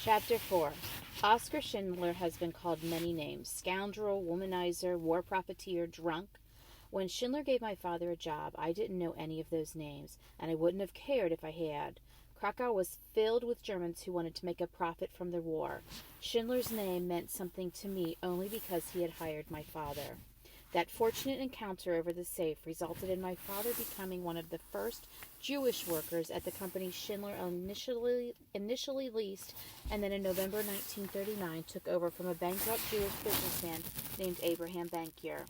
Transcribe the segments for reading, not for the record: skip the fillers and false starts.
Chapter 4. Oskar Schindler has been called many names: scoundrel, womanizer, war profiteer, drunk. When Schindler gave my father a job, I didn't know any of those names, and I wouldn't have cared if I had. Krakow was filled with Germans who wanted to make a profit from the war. Schindler's name meant something to me only because he had hired my father. That fortunate encounter over the safe resulted in my father becoming one of the first Jewish workers at the company Schindler initially leased, and then in November 1939 took over from a bankrupt Jewish businessman named Abraham Bankier.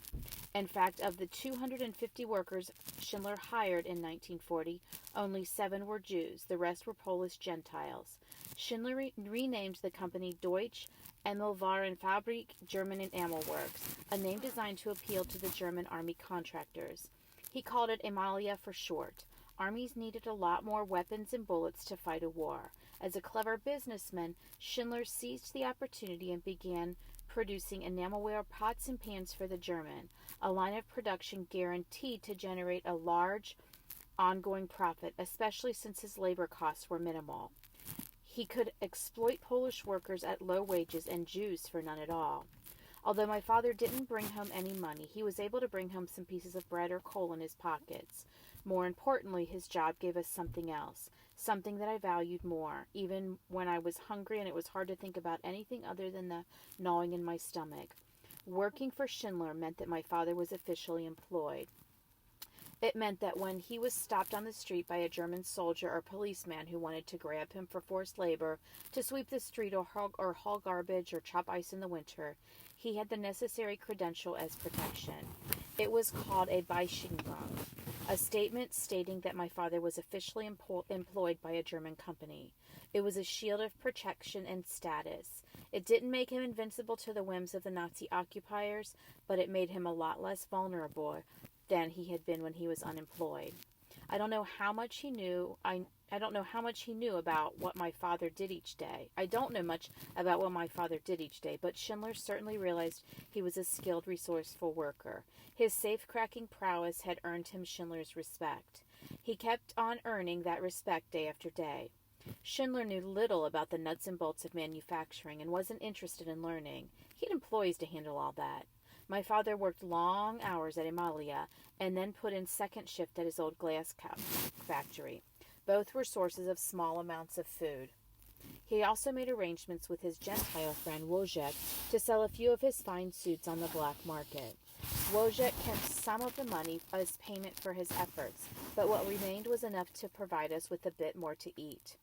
In fact, of the 250 workers Schindler hired in 1940, only 7 were Jews. The rest were Polish Gentiles. Schindler renamed the company Deutsche Emmelwarenfabrik German Enamel Works, a name designed to appeal to the German army contractors. He called it Emalia for short. Armies needed a lot more weapons and bullets to fight a war. As a clever businessman, Schindler seized the opportunity and began producing enamelware pots and pans for the German, a line of production guaranteed to generate a large, ongoing profit, especially since his labor costs were minimal. He could exploit Polish workers at low wages and Jews for none at all. Although my father didn't bring home any money, he was able to bring home some pieces of bread or coal in his pockets. More importantly, his job gave us something else, something that I valued more, even when I was hungry and it was hard to think about anything other than the gnawing in my stomach. Working for Schindler meant that my father was officially employed. It meant that when he was stopped on the street by a German soldier or policeman who wanted to grab him for forced labor, to sweep the street or haul garbage or chop ice in the winter, he had the necessary credential as protection. It was called a Beischeigung, a statement stating that my father was officially employed by a German company. It was a shield of protection and status. It didn't make him invincible to the whims of the Nazi occupiers, but it made him a lot less vulnerable than he had been when he was unemployed. I don't know how much he knew about what my father did each day. But Schindler certainly realized he was a skilled, resourceful worker. His safe-cracking prowess had earned him Schindler's respect. He kept on earning that respect day after day. Schindler knew little about the nuts and bolts of manufacturing and wasn't interested in learning. He had employees to handle all that. My father worked long hours at Emalia and then put in second shift at his old glass factory. Both were sources of small amounts of food. He also made arrangements with his Gentile friend Wojek to sell a few of his fine suits on the black market. Wojek kept some of the money as payment for his efforts, but what remained was enough to provide us with a bit more to eat.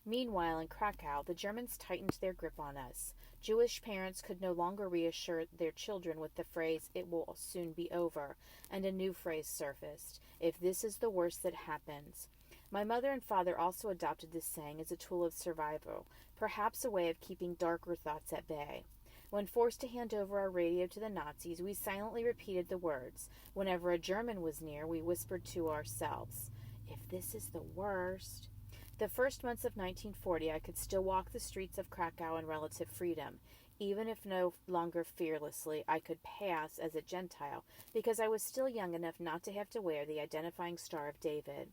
Meanwhile, in Krakow, the Germans tightened their grip on us. Jewish parents could no longer reassure their children with the phrase, "It will soon be over," and a new phrase surfaced, "If this is the worst that happens." My mother and father also adopted this saying as a tool of survival, perhaps a way of keeping darker thoughts at bay. When forced to hand over our radio to the Nazis, we silently repeated the words. Whenever a German was near, we whispered to ourselves, "If this is the worst." The first months of 1940, I could still walk the streets of Krakow in relative freedom. Even if no longer fearlessly, I could pass as a Gentile, because I was still young enough not to have to wear the identifying Star of David.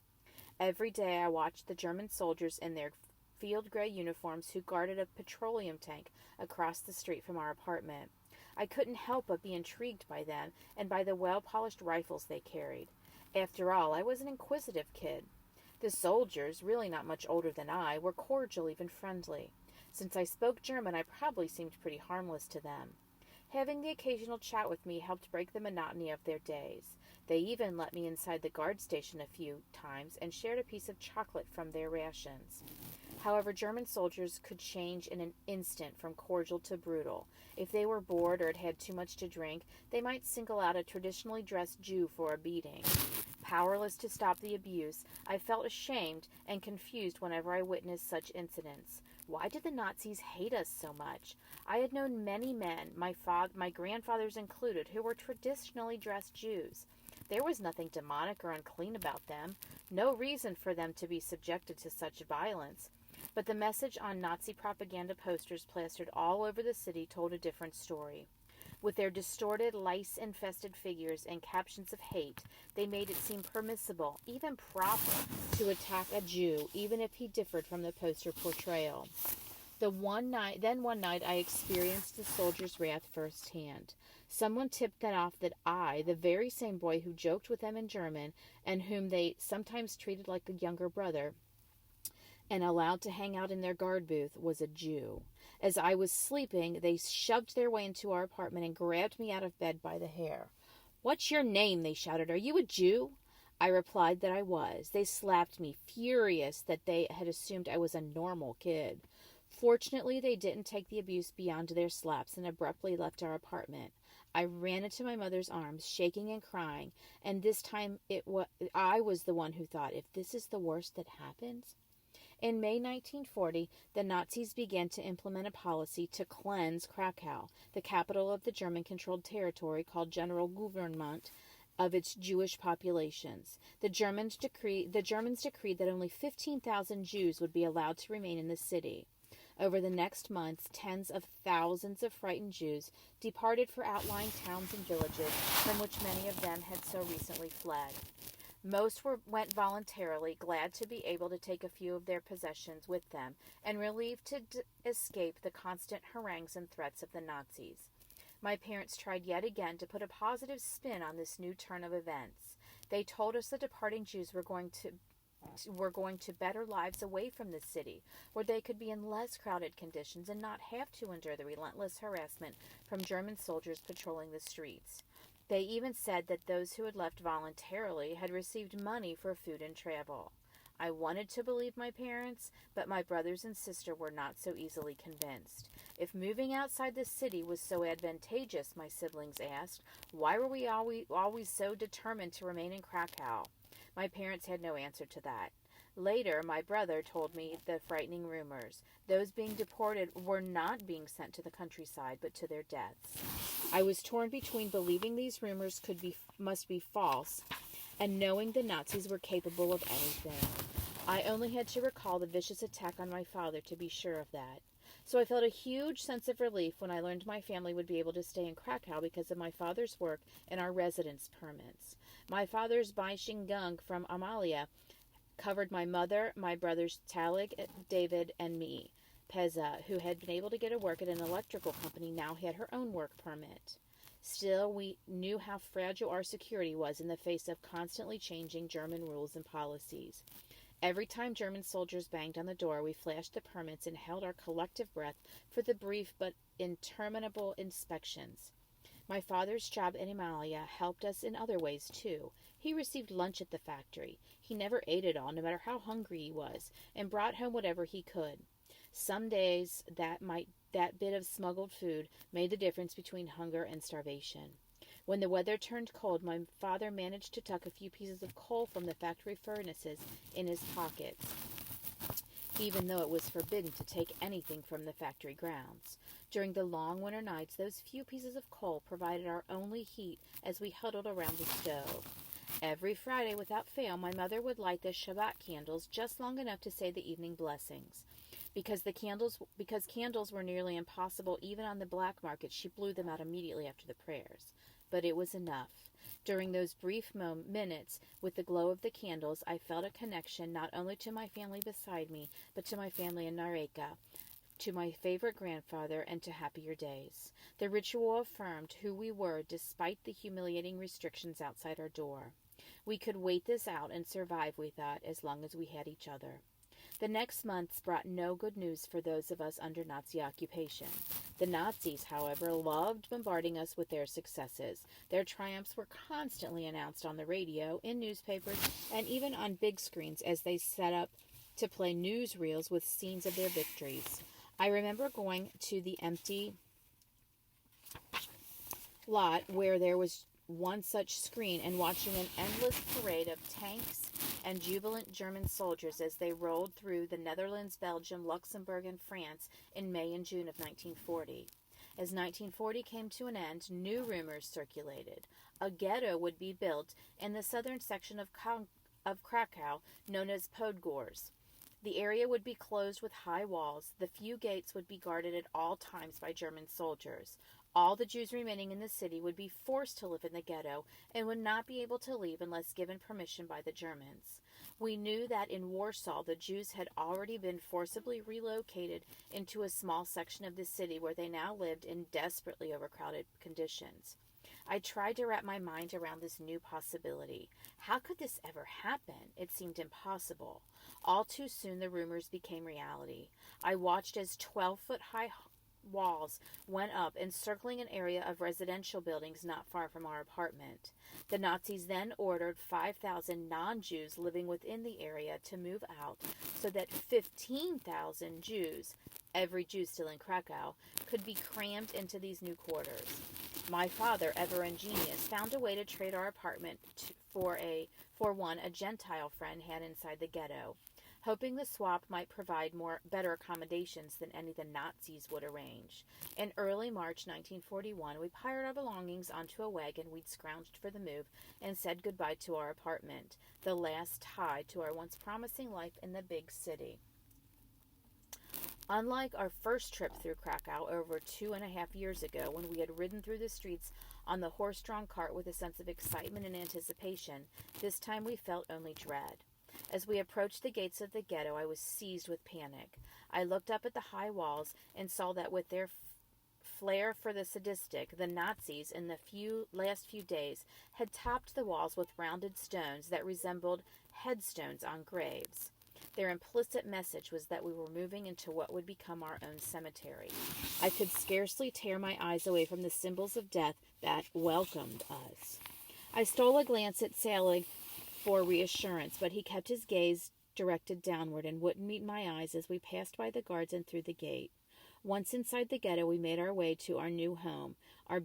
Every day I watched the German soldiers in their field gray uniforms who guarded a petroleum tank across the street from our apartment. I couldn't help but be intrigued by them and by the well-polished rifles they carried. After all, I was an inquisitive kid. The soldiers, really not much older than I, were cordial, even friendly. Since I spoke German, I probably seemed pretty harmless to them. Having the occasional chat with me helped break the monotony of their days. They even let me inside the guard station a few times and shared a piece of chocolate from their rations. However, German soldiers could change in an instant from cordial to brutal. If they were bored or had had too much to drink, they might single out a traditionally dressed Jew for a beating. Powerless to stop the abuse, I felt ashamed and confused whenever I witnessed such incidents. Why did the Nazis hate us so much? I had known many men, my grandfathers included, who were traditionally dressed Jews. There was nothing demonic or unclean about them, no reason for them to be subjected to such violence. But the message on Nazi propaganda posters plastered all over the city told a different story. With their distorted, lice-infested figures and captions of hate, they made it seem permissible, even proper, to attack a Jew, even if he differed from the poster portrayal. One night I experienced the soldiers' wrath firsthand. Someone tipped that off that I, the very same boy who joked with them in German and whom they sometimes treated like a younger brother and allowed to hang out in their guard booth, was a Jew. As I was sleeping, they shoved their way into our apartment and grabbed me out of bed by the hair. "What's your name?" they shouted. "Are you a Jew?" I replied that I was. They slapped me, furious that they had assumed I was a normal kid. Fortunately, they didn't take the abuse beyond their slaps and abruptly left our apartment. I ran into my mother's arms, shaking and crying, and this time I was the one who thought, if this is the worst that happens. In May 1940, the Nazis began to implement a policy to cleanse Krakow, the capital of the German-controlled territory called General Gouvernement, of its Jewish populations. The Germans decreed that only 15,000 Jews would be allowed to remain in the city. Over the next months, tens of thousands of frightened Jews departed for outlying towns and villages from which many of them had so recently fled. Most went voluntarily, glad to be able to take a few of their possessions with them, and relieved to escape the constant harangues and threats of the Nazis. My parents tried yet again to put a positive spin on this new turn of events. They told us the departing Jews were going to better lives away from the city, where they could be in less crowded conditions and not have to endure the relentless harassment from German soldiers patrolling the streets. They even said that those who had left voluntarily had received money for food and travel. I wanted to believe my parents, but my brothers and sister were not so easily convinced. If moving outside the city was so advantageous, my siblings asked, why were we always so determined to remain in Krakow? My parents had no answer to that. Later, my brother told me the frightening rumors. Those being deported were not being sent to the countryside, but to their deaths. I was torn between believing these rumors must be false and knowing the Nazis were capable of anything. I only had to recall the vicious attack on my father to be sure of that. So I felt a huge sense of relief when I learned my family would be able to stay in Krakow because of my father's work and our residence permits. My father's Bescheinigung from Amalia covered my mother, my brothers Talig, David, and me. Peza, who had been able to get a work at an electrical company, now had her own work permit. Still, we knew how fragile our security was in the face of constantly changing German rules and policies. Every time German soldiers banged on the door, we flashed the permits and held our collective breath for the brief but interminable inspections. My father's job at Amalia helped us in other ways, too. He received lunch at the factory. He never ate it all, no matter how hungry he was, and brought home whatever he could. Some days that bit of smuggled food made the difference between hunger and starvation. When the weather turned cold, my father managed to tuck a few pieces of coal from the factory furnaces in his pockets, even though it was forbidden to take anything from the factory grounds. During the long winter nights, those few pieces of coal provided our only heat as we huddled around the stove. Every Friday, without fail, my mother would light the Shabbat candles just long enough to say the evening blessings. Because candles were nearly impossible even on the black market, she blew them out immediately after the prayers. But it was enough. During those brief minutes, with the glow of the candles, I felt a connection not only to my family beside me, but to my family in Nareka, to my favorite grandfather, and to happier days. The ritual affirmed who we were despite the humiliating restrictions outside our door. We could wait this out and survive, we thought, as long as we had each other. The next months brought no good news for those of us under Nazi occupation. The Nazis, however, loved bombarding us with their successes. Their triumphs were constantly announced on the radio, in newspapers, and even on big screens as they set up to play newsreels with scenes of their victories. I remember going to the empty lot where there was one such screen and watching an endless parade of tanks and jubilant German soldiers as they rolled through the Netherlands, Belgium, Luxembourg, and France in May and June of 1940. As 1940 came to an end, new rumors circulated. A ghetto would be built in the southern section of Krakow, known as Podgórz. The area would be closed with high walls. The few gates would be guarded at all times by German soldiers. All the Jews remaining in the city would be forced to live in the ghetto and would not be able to leave unless given permission by the Germans. We knew that in Warsaw the Jews had already been forcibly relocated into a small section of the city where they now lived in desperately overcrowded conditions. I tried to wrap my mind around this new possibility. How could this ever happen? It seemed impossible. All too soon the rumors became reality. I watched as 12-foot high walls went up, encircling an area of residential buildings not far from our apartment. The Nazis then ordered 5,000 non-Jews living within the area to move out so that 15,000 Jews, every Jew still in Krakow, could be crammed into these new quarters. My father, ever ingenious, found a way to trade our apartment for one a Gentile friend had inside the ghetto, hoping the swap might provide better accommodations than any the Nazis would arrange. In early March 1941, we piled our belongings onto a wagon we'd scrounged for the move and said goodbye to our apartment, the last tie to our once promising life in the big city. Unlike our first trip through Krakow over 2.5 years ago, when we had ridden through the streets on the horse-drawn cart with a sense of excitement and anticipation, this time we felt only dread. As we approached the gates of the ghetto, I was seized with panic. I looked up at the high walls and saw that with their flair for the sadistic, the Nazis in the last few days had topped the walls with rounded stones that resembled headstones on graves. Their implicit message was that we were moving into what would become our own cemetery. I could scarcely tear my eyes away from the symbols of death that welcomed us. I stole a glance at Sally for reassurance, but he kept his gaze directed downward and wouldn't meet my eyes as we passed by the guards and through the gate. Once inside the ghetto, we made our way to our new home, a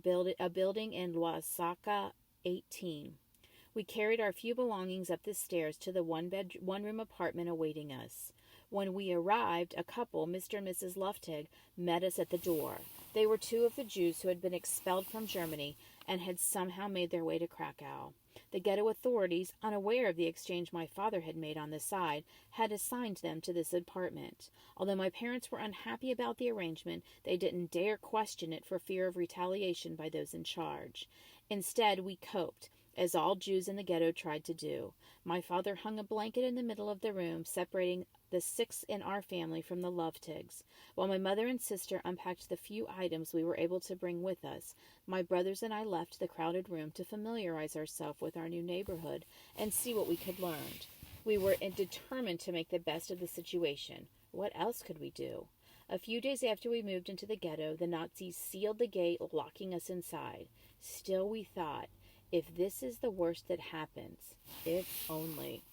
building in Łazaka 18. We carried our few belongings up the stairs to the one-room apartment awaiting us. When we arrived, a couple, Mr. and Mrs. Luftig, met us at the door. They were two of the Jews who had been expelled from Germany and had somehow made their way to Krakow. The ghetto authorities, unaware of the exchange my father had made on the side, had assigned them to this apartment. Although my parents were unhappy about the arrangement, they didn't dare question it for fear of retaliation by those in charge. Instead, we coped, as all Jews in the ghetto tried to do. My father hung a blanket in the middle of the room, separating the 6 in our family from the Luftigs. While my mother and sister unpacked the few items we were able to bring with us, my brothers and I left the crowded room to familiarize ourselves with our new neighborhood and see what we could learn. We were determined to make the best of the situation. What else could we do? A few days after we moved into the ghetto, the Nazis sealed the gate, locking us inside. Still, we thought, if this is the worst that happens, if only.